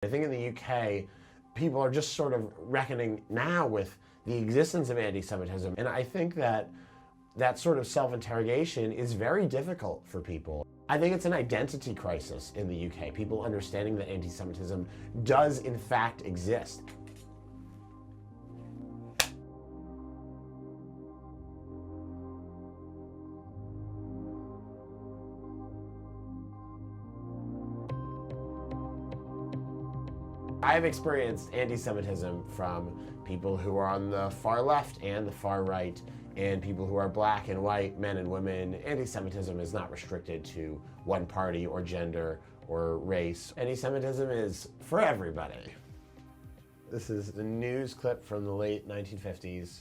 I think in the UK, people are just sort of reckoning now with the existence of anti-Semitism. And I think that that sort of self-interrogation is very difficult for people. I think it's an identity crisis in the UK, people understanding that anti-Semitism does in fact exist. I've experienced anti-Semitism from people who are on the far left and the far right, and people who are black and white, men and women. Anti-Semitism is not restricted to one party or gender or race. Anti-Semitism is for everybody. This is a news clip from the late 1950s.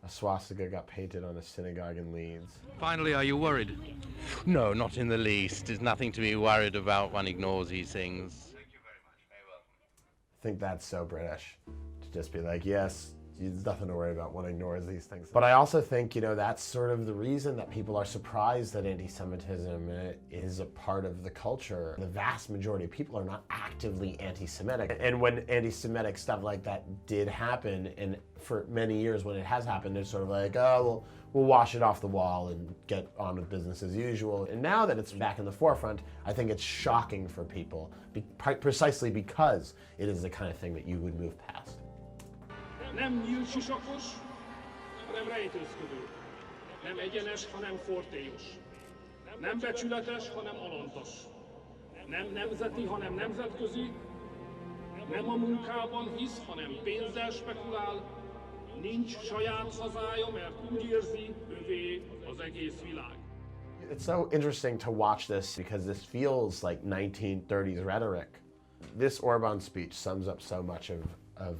A swastika got painted on a synagogue in Leeds. Finally, are you worried? No, not in the least. There's nothing to be worried about. One ignores these things. I think that's so British, to just be like, yes, there's nothing to worry about, one ignores these things. But I also think, that's sort of the reason that people are surprised that anti-Semitism is a part of the culture. The vast majority of people are not actively anti-Semitic. And when anti-Semitic stuff like that did happen, and for many years when it has happened, it's sort of like, oh, we'll wash it off the wall and get on with business as usual. And now that it's back in the forefront, I think it's shocking for people, precisely because it is the kind of thing that you would move past. Nem nyílt sisakos, hanem rejtőzködő. Nem egyenes, hanem fortélyos. Nem becsületes, hanem alantas. Nem nemzeti, hanem nemzetközi. Nem a munkában hisz, hanem pénzzel spekulál. Nincs saját hazája, mert úgy érzi, övé az egész világ. It's so interesting to watch this because this feels like 1930s rhetoric. This Orban speech sums up so much of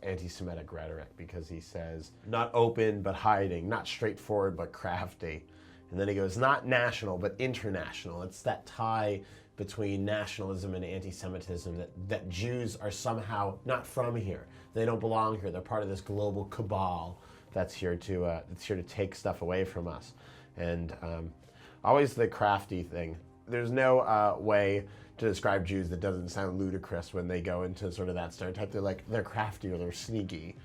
anti-Semitic rhetoric, because he says, not open but hiding, not straightforward but crafty. And then he goes, not national but international. It's that tie between nationalism and anti-Semitism, that Jews are somehow not from here. They don't belong here. They're part of this global cabal that's here to take stuff away from us. And always the crafty thing. There's no way to describe Jews that doesn't sound ludicrous when they go into sort of that stereotype. They're crafty, or they're sneaky,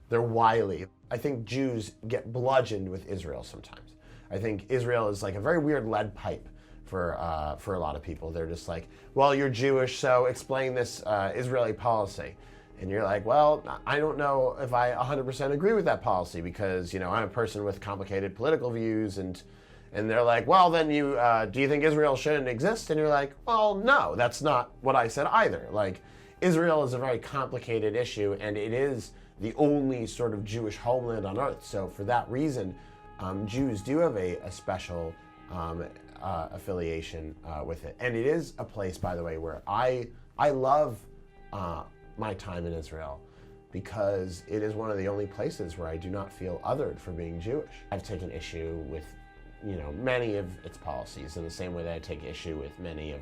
they're wily. I think Jews get bludgeoned with Israel sometimes. I think Israel is like a very weird lead pipe for a lot of people. They're just like, well, you're Jewish, so explain this Israeli policy. And you're like, well, I don't know if I 100% agree with that policy, because I'm a person with complicated political views, and they're like, well, then do you think Israel shouldn't exist? And you're like, well, no, that's not what I said either. Like, Israel is a very complicated issue, and it is the only sort of Jewish homeland on earth. So for that reason, Jews do have a special affiliation with it. And it is a place, by the way, where I love my time in Israel, because it is one of the only places where I do not feel othered for being Jewish. I've taken issue with many of its policies in the same way that I take issue with many of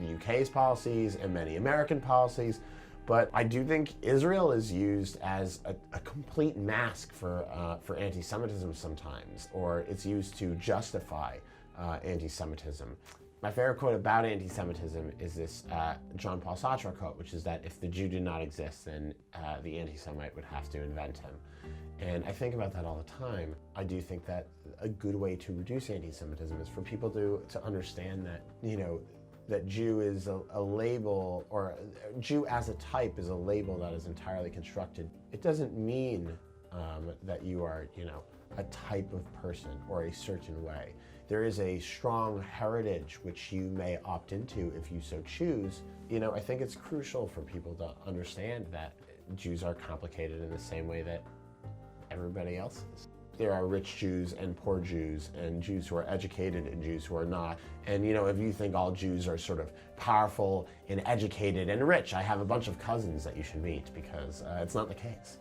the UK's policies and many American policies. But I do think Israel is used as a complete mask for anti-Semitism sometimes, or it's used to justify anti-Semitism. My favorite quote about anti-Semitism is this John Paul Sartre quote, which is that if the Jew did not exist, then the anti-Semite would have to invent him. And I think about that all the time. I do think that a good way to reduce anti-Semitism is for people to understand that, that Jew is a label, or Jew as a type is a label that is entirely constructed. It doesn't mean that you are, a type of person or a certain way. There is a strong heritage which you may opt into if you so choose. I think it's crucial for people to understand that Jews are complicated in the same way that everybody else is. There are rich Jews and poor Jews, and Jews who are educated and Jews who are not. And if you think all Jews are sort of powerful and educated and rich, I have a bunch of cousins that you should meet, because it's not the case.